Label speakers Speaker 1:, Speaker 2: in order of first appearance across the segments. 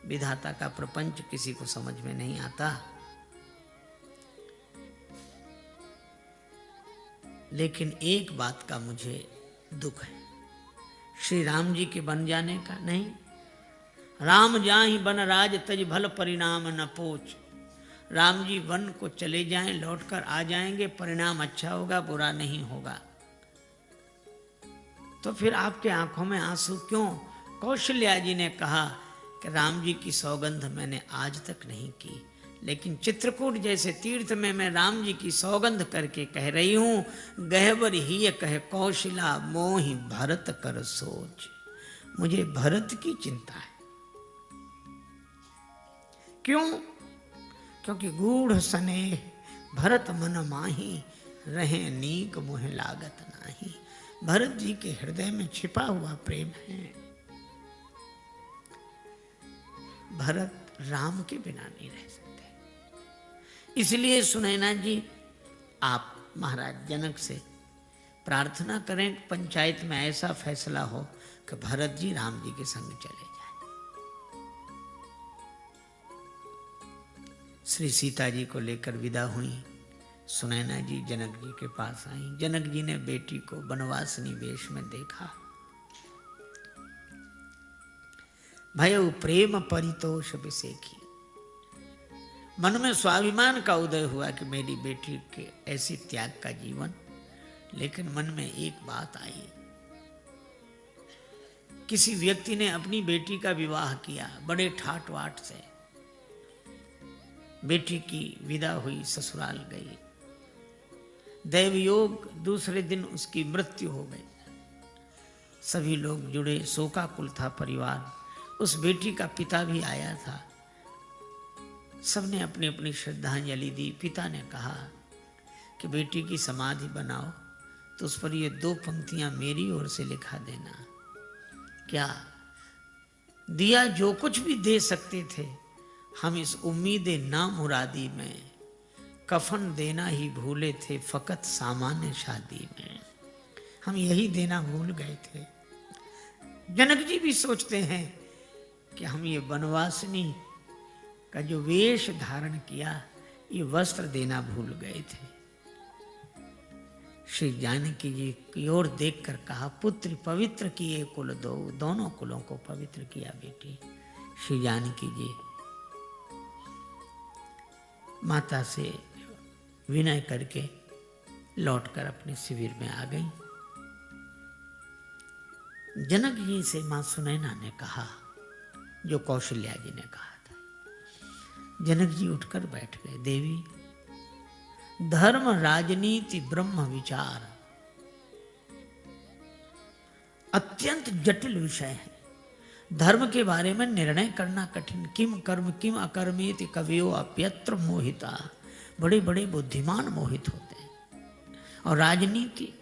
Speaker 1: विधाता का प्रपंच किसी को समझ में नहीं आता। लेकिन एक बात का मुझे दुख है, श्री राम जी के बन जाने का नहीं। राम जाहि बन राज तज भल परिणाम न पोच। राम जी वन को चले जाएं, लौटकर आ जाएंगे, परिणाम अच्छा होगा, बुरा नहीं होगा। तो फिर आपके आंखों में आंसू क्यों? कौशल्या जी ने कहा कि राम जी की सौगंध मैंने आज तक नहीं की, लेकिन चित्रकूट जैसे तीर्थ में मैं राम जी की सौगंध करके कह रही हूं, गहवर ही कहे कौशला मोहि भरत कर सोच। मुझे भरत की चिंता है। क्यों? क्योंकि गूढ़ स्नेह भरत मन माही, रहे नीक मोह लागत नाही। भरत जी के हृदय में छिपा हुआ प्रेम है। भरत राम के बिना नहीं रह सकते। इसलिए सुनैना जी, आप महाराज जनक से प्रार्थना करें, पंचायत में ऐसा फैसला हो कि भरत जी राम जी के संग चले जाएं। श्री सीता जी को लेकर विदा हुई। सुनैना जी जनक जी के पास आई। जनक जी ने बेटी को वनवासिनी वेश में देखा। भयउ प्रेम परितोष विसेखी। मन में स्वाभिमान का उदय हुआ कि मेरी बेटी के ऐसे त्याग का जीवन। लेकिन मन में एक बात आई, किसी व्यक्ति ने अपनी बेटी का विवाह किया बड़े ठाट वाट से। बेटी की विदा हुई, ससुराल गई। दैवयोग दूसरे दिन उसकी मृत्यु हो गई। सभी लोग जुड़े, शोकाकुल था परिवार। उस बेटी का पिता भी आया था। सबने अपनी अपनी श्रद्धांजलि दी। पिता ने कहा कि बेटी की समाधि बनाओ तो उस पर ये 2 पंक्तियां मेरी ओर से लिखा देना। क्या दिया? जो कुछ भी दे सकते थे हम इस उम्मीद ना मुरादी में, कफन देना ही भूले थे फकत सामान्य शादी में। हम यही देना भूल गए थे। जनक जी भी सोचते हैं कि हम ये वनवासिनी का जो वेश धारण किया, ये वस्त्र देना भूल गए थे। श्री जानकी जी की ओर देखकर कहा, पुत्र पवित्र किए कुल दो। दोनों कुलों को पवित्र किया बेटी। श्री जानकी जी माता से विनय करके लौटकर अपने शिविर में आ गई। जनक जी से मां सुनैना ने कहा जो कौशल्या जी ने कहा था। जनक जी उठकर बैठ गए। देवी, धर्म राजनीति ब्रह्म विचार अत्यंत जटिल विषय है। धर्म के बारे में निर्णय करना कठिन। किम कर्म किम अकर्मेति कवियो अप्यत्र मोहिता। बड़े बड़े बुद्धिमान मोहित होते हैं। और राजनीति,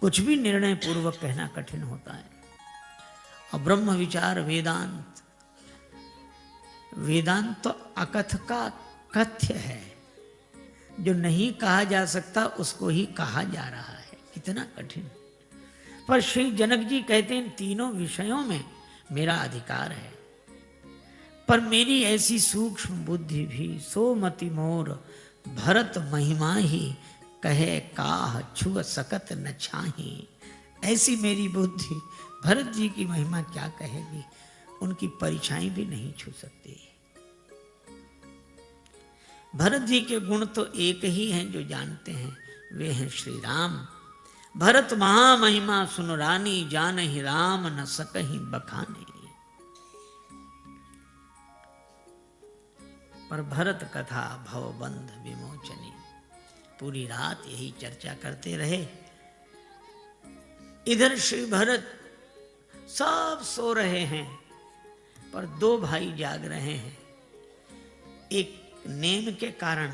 Speaker 1: कुछ भी निर्णय पूर्वक कहना कठिन होता है। और ब्रह्म विचार वेदांत, वेदांत तो अकथ का कथ्य है। जो नहीं कहा जा सकता उसको ही कहा जा रहा है। कितना कठिन। पर श्री जनक जी कहते हैं, तीनों विषयों में मेरा अधिकार है, पर मेरी ऐसी सूक्ष्म बुद्धि भी सोमति मोर भरत महिमा ही कहे काह छुअ सकत न छाही। ऐसी मेरी बुद्धि भरत जी की महिमा क्या कहेगी, उनकी परछाई भी नहीं छू सकती। भरत जी के गुण तो एक ही हैं जो जानते हैं, वे हैं श्री राम। भरत महामहिमा सुन रानी, जानहि राम न सकहि बखानी। पर भरत कथा भवबंध विमोचनी। पूरी रात यही चर्चा करते रहे। इधर श्री भरत सब सो रहे हैं, पर 2 भाई जाग रहे हैं। एक नेम के कारण,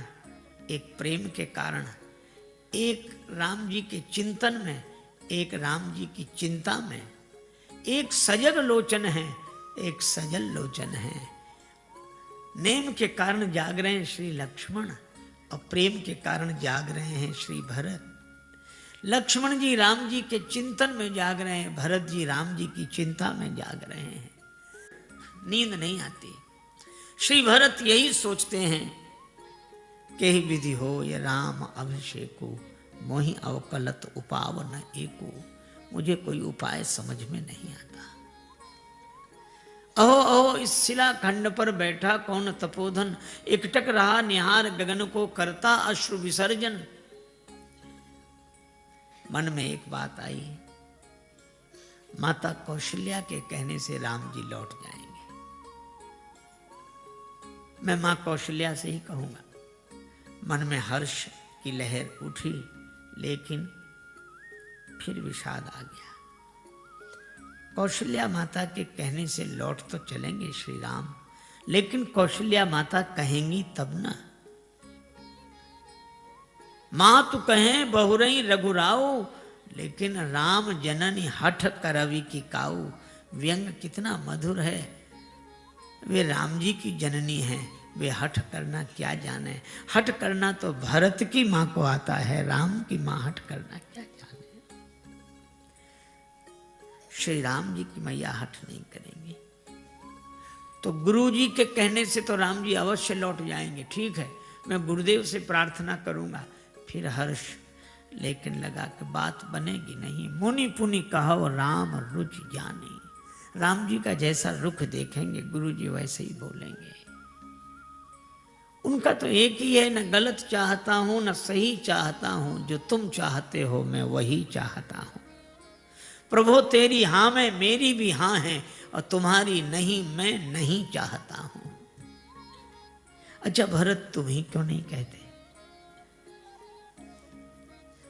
Speaker 1: एक प्रेम के कारण, एक राम जी के चिंतन में, एक राम जी की चिंता में। एक सजग लोचन है, एक सजल लोचन है। नेम के कारण जाग रहे हैं श्री लक्ष्मण, और प्रेम के कारण जाग रहे हैं श्री भरत। लक्ष्मण जी राम जी के चिंतन में जाग रहे हैं, भरत जी राम जी की चिंता में जाग रहे हैं। नींद नहीं आती। श्री भरत यही सोचते हैं कि ही विधि हो ये राम अभिषेको, मोहि अवकलत उपावन एको। मुझे कोई उपाय समझ में नहीं आता। अहो अहो इस शिला खंड पर बैठा कौन तपोधन, एकटक रहा निहार गगन को करता अश्रु विसर्जन। मन में एक बात आई, माता कौशल्या के कहने से राम जी लौट जाएंगे। मैं मां कौशल्या से ही कहूंगा। मन में हर्ष की लहर उठी, लेकिन फिर विषाद आ गया। कौशल्या माता के कहने से लौट तो चलेंगे श्री राम, लेकिन कौशल्या माता कहेंगी तब ना। मां तू कहें बहुरई रघुराऊ, लेकिन राम जननी हठ करवि की काऊ। व्यंग कितना मधुर है। वे राम जी की जननी हैं, वे हठ करना क्या जाने। हठ करना तो भरत की मां को आता है, राम की मां हठ करना क्या जाने। श्री राम जी की मैया हठ नहीं करेंगी। तो गुरु जी के कहने से तो राम जी अवश्य लौट जाएंगे। ठीक है, मैं गुरुदेव से प्रार्थना करूंगा। फिर हर्ष, लेकिन लगा कि बात बनेगी नहीं। मुनि पुनि कहो राम रुचि जानी। राम जी का जैसा रुख देखेंगे गुरु जी वैसे ही बोलेंगे। उनका तो एक ही है, न गलत चाहता हूं न सही चाहता हूं, जो तुम चाहते हो मैं वही चाहता हूं। प्रभु तेरी हां में मेरी भी हां है, और तुम्हारी नहीं मैं नहीं चाहता हूं। अच्छा भरत तुम ही क्यों नहीं कहते?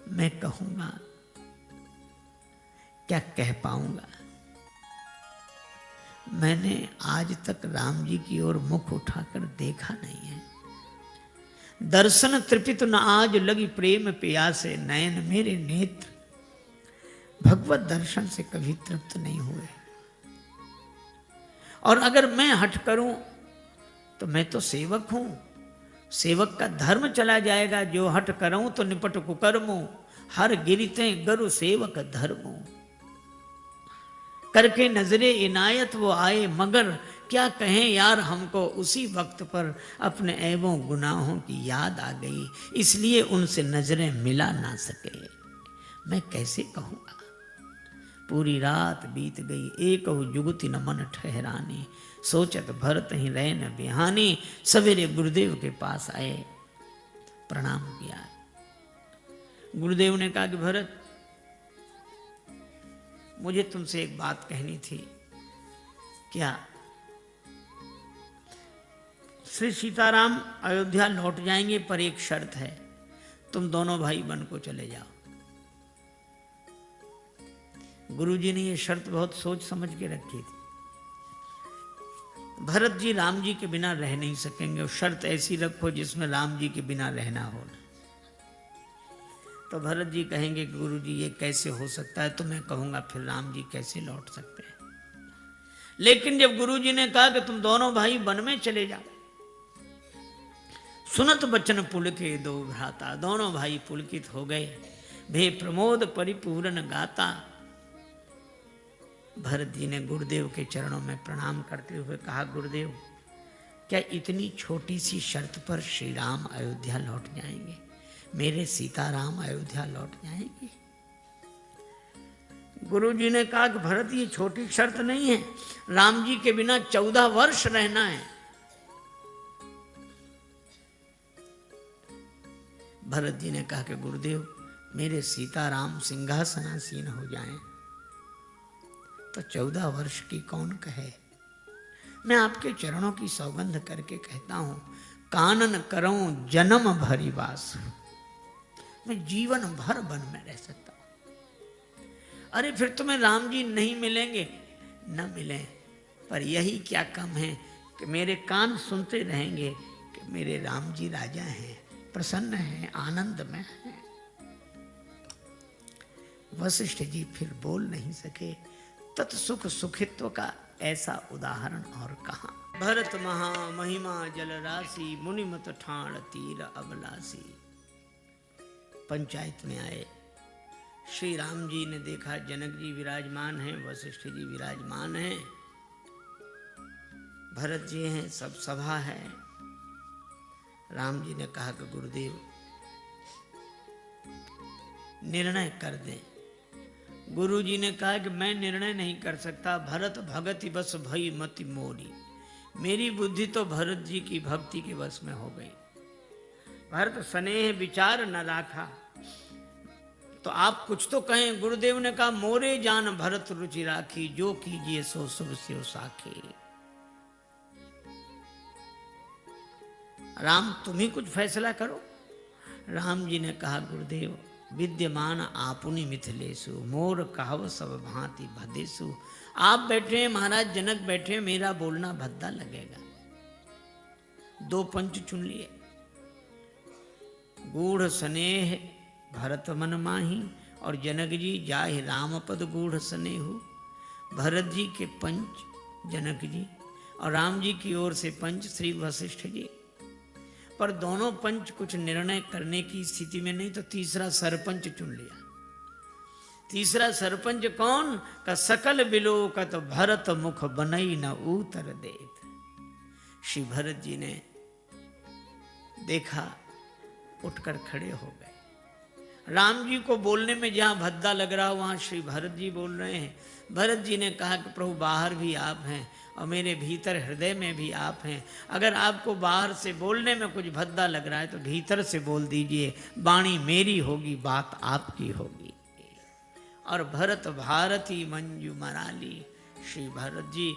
Speaker 1: मैं कहूंगा, क्या कह पाऊंगा? मैंने आज तक राम जी की ओर मुख उठाकर देखा नहीं है। दर्शन तृपित न आज लगी प्रेम प्यासे, नयन मेरे नेत्र भगवत दर्शन से कभी तृप्त नहीं हुए। और अगर मैं हठ करूं तो मैं तो सेवक हूं। सेवक का धर्म चला जाएगा। जो हठ करूं तो निपट कुकर्मो, हर गिरते गरु सेवक धर्मो। करके नजरे इनायत वो आए, मगर क्या कहें यार हमको। उसी वक्त पर अपने ऐबों गुनाहों की याद आ गई, इसलिए उनसे नजरें मिला ना सके। मैं कैसे कहूंगा? पूरी रात बीत गई, एक जुगति न मन ठहरानी। सोचत भरत ही रहे न बिहानी। सवेरे गुरुदेव के पास आए, प्रणाम किया। गुरुदेव ने कहा कि भरत, मुझे तुमसे एक बात कहनी थी। क्या? श्री सीताराम अयोध्या लौट जाएंगे, पर एक शर्त है, तुम दोनों भाई वन को चले जाओ। गुरुजी ने यह शर्त बहुत सोच समझ के रखी थी। भरत जी राम जी के बिना रह नहीं सकेंगे, और शर्त ऐसी रखो जिसमें राम जी के बिना रहना हो। तो भरत जी कहेंगे कि गुरु जी ये कैसे हो सकता है? तो मैं कहूंगा फिर राम जी कैसे लौट सकते हैं? लेकिन जब गुरु जी ने कहा कि तुम दोनों भाई वन में चले जाओ, सुनत बचन पुलके दो भ्राता। दोनों भाई पुलकित हो गए, भे प्रमोद परिपूर्ण गाता। भरत जी ने गुरुदेव के चरणों में प्रणाम करते हुए कहा, गुरुदेव क्या इतनी छोटी सी शर्त पर श्री राम अयोध्या लौट जाएंगे? मेरे सीताराम अयोध्या लौट जाएंगे? गुरु जी ने कहा कि भरत ये छोटी शर्त नहीं है, राम जी के बिना 14 वर्ष रहना है। भरत जी ने कहा कि गुरुदेव मेरे सीताराम सिंहासनासीन हो जाएं तो 14 वर्ष की कौन कहे। मैं आपके चरणों की सौगंध करके कहता हूं, कानन करऊं जन्म भरी वास। मैं जीवन भर वन में रह सकता हूं। अरे फिर तुम्हें राम जी नहीं मिलेंगे, न मिले, पर यही क्या कम है कि मेरे कान सुनते रहेंगे कि मेरे राम जी राजा हैं, प्रसन्न हैं, आनंद में हैं। वशिष्ठ जी फिर बोल नहीं सके। तत्सुख सुखित्व का ऐसा उदाहरण और कहां। भरत महा महिमा जल राशि, मुनिमत ठाण तीर अबलासी। पंचायत में आए, श्री राम जी ने देखा जनक जी विराजमान हैं, वशिष्ठ जी विराजमान हैं। भरत जी हैं, सब सभा है। राम जी ने कहा कि गुरुदेव निर्णय कर दें। गुरु जी ने कहा कि मैं निर्णय नहीं कर सकता, भरत भगति बस भई मति मोरी। मेरी बुद्धि तो भरत जी की भक्ति के बस में हो गई। भरत स्नेह विचार न राखा, तो आप कुछ तो कहें। गुरुदेव ने कहा मोरे जान भरत रुचि राखी, जो कीजिए सो शुभ स्यो साखी। राम तुम ही कुछ फैसला करो। राम जी ने कहा गुरुदेव विद्यमान आपुनि मिथिलेशु, मोर कहव सब भांति भदेशु। आप बैठे हैं, महाराज जनक बैठे, मेरा बोलना भद्दा लगेगा। 2 पंच चुन लिए। गूढ़ स्नेह भरत मन माही, और जनक जी जाहि राम पद गूढ़ स्नेहु। भरत जी के पंच जनक जी, और राम जी की ओर से पंच श्री वशिष्ठ जी। पर दोनों पंच कुछ निर्णय करने की स्थिति में नहीं, तो तीसरा सरपंच चुन लिया। तीसरा सरपंच कौन? का सकल बिलोकत भरत मुख बनई न उतर देत। श्री भरत जी ने देखा, उठकर खड़े हो गए। राम जी को बोलने में जहां भद्दा लग रहा वहां श्री भरत जी बोल रहे हैं। भरत जी ने कहा कि प्रभु बाहर भी आप हैं और मेरे भीतर हृदय में भी आप हैं। अगर आपको बाहर से बोलने में कुछ भद्दा लग रहा है तो भीतर से बोल दीजिए, वाणी मेरी होगी, बात आपकी होगी। और भरत भारती मंजू मराली। श्री भरत जी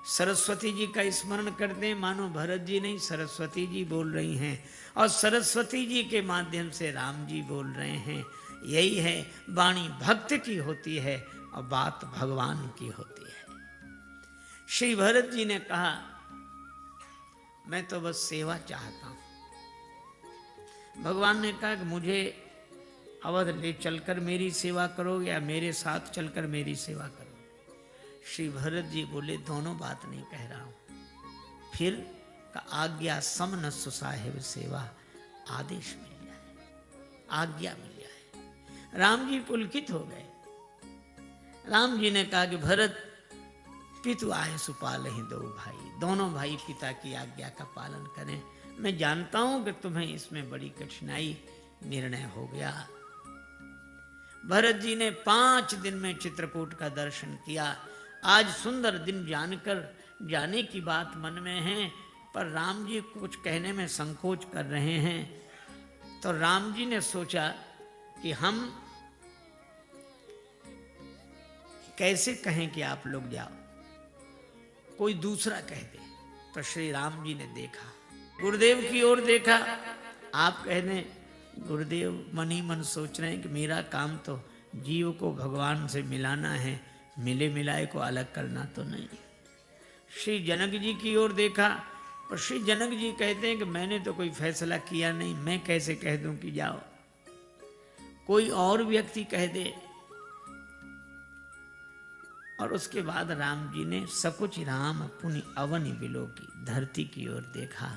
Speaker 1: सरस्वती जी का स्मरण करते हैं, मानो भरत जी नहीं सरस्वती जी बोल रही हैं, और सरस्वती जी के माध्यम से राम जी बोल रहे हैं। यही है, वाणी भक्त की होती है और बात भगवान की होती है। श्री भरत जी ने कहा मैं तो बस सेवा चाहता हूं। भगवान ने कहा कि मुझे अवध ले चलकर मेरी सेवा करो या मेरे साथ चलकर मेरी सेवा करो। श्री भरत जी बोले दोनों बात नहीं कह रहा हूं। फिर का आज्ञा समन साहेब सेवा, आदेश मिल जाए, आज्ञा मिल जाए। राम जी पुलकित हो गए। राम जी ने कहा कि भरत पितु आए सुपाल ही दो भाई, दोनों भाई पिता की आज्ञा का पालन करें। मैं जानता हूं कि तुम्हें इसमें बड़ी कठिनाई, निर्णय हो गया। भरत जी ने 5 दिन में चित्रकूट का दर्शन किया। आज सुंदर दिन जानकर जाने की बात मन में है, पर राम जी कुछ कहने में संकोच कर रहे हैं। तो राम जी ने सोचा कि हम कैसे कहें कि आप लोग जाओ, कोई दूसरा कह दे। तो श्री राम जी ने देखा, गुरुदेव की ओर देखा। आप कह दें, गुरुदेव मन ही मन सोच रहे हैं कि मेरा काम तो जीव को भगवान से मिलाना है, मिले मिलाए को अलग करना तो नहीं। श्री जनक जी की ओर देखा, और श्री जनक जी कहते हैं कि मैंने तो कोई फैसला किया नहीं, मैं कैसे कह दूं कि जाओ। कोई और व्यक्ति कह दे। और उसके बाद राम जी ने सकुच राम पुनि अवनि बिलो की, धरती की ओर देखा।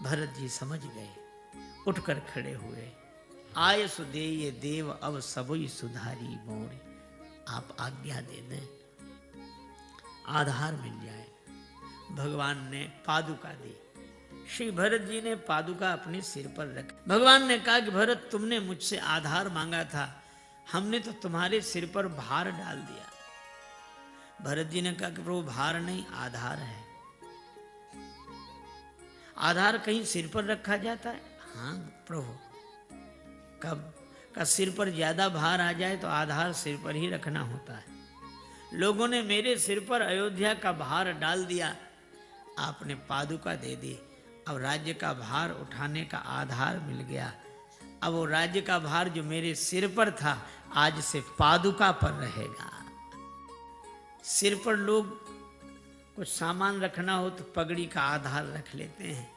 Speaker 1: भरत जी समझ गए, उठकर खड़े हुए। आय सुदेय देव अब सबुई सुधारी मोरी। आप आज्ञा दे दें, आधार मिल जाए। भगवान ने पादुका दी। श्री भरत जी ने पादुका अपने सिर पर रखी। भगवान ने कहा कि भरत तुमने मुझसे आधार मांगा था, हमने तो तुम्हारे सिर पर भार डाल दिया। भरत जी ने कहा कि प्रभु भार नहीं, आधार है। आधार कहीं सिर पर रखा जाता है? हाँ प्रभु, कब का सिर पर ज्यादा भार आ जाए तो आधार सिर पर ही रखना होता है। लोगों ने मेरे सिर पर अयोध्या का भार डाल दिया, आपने पादुका दे दी। अब राज्य का भार उठाने का आधार मिल गया। अब वो राज्य का भार जो मेरे सिर पर था, आज से पादुका पर रहेगा। सिर पर लोग कुछ सामान रखना हो तो पगड़ी का आधार रख लेते हैं,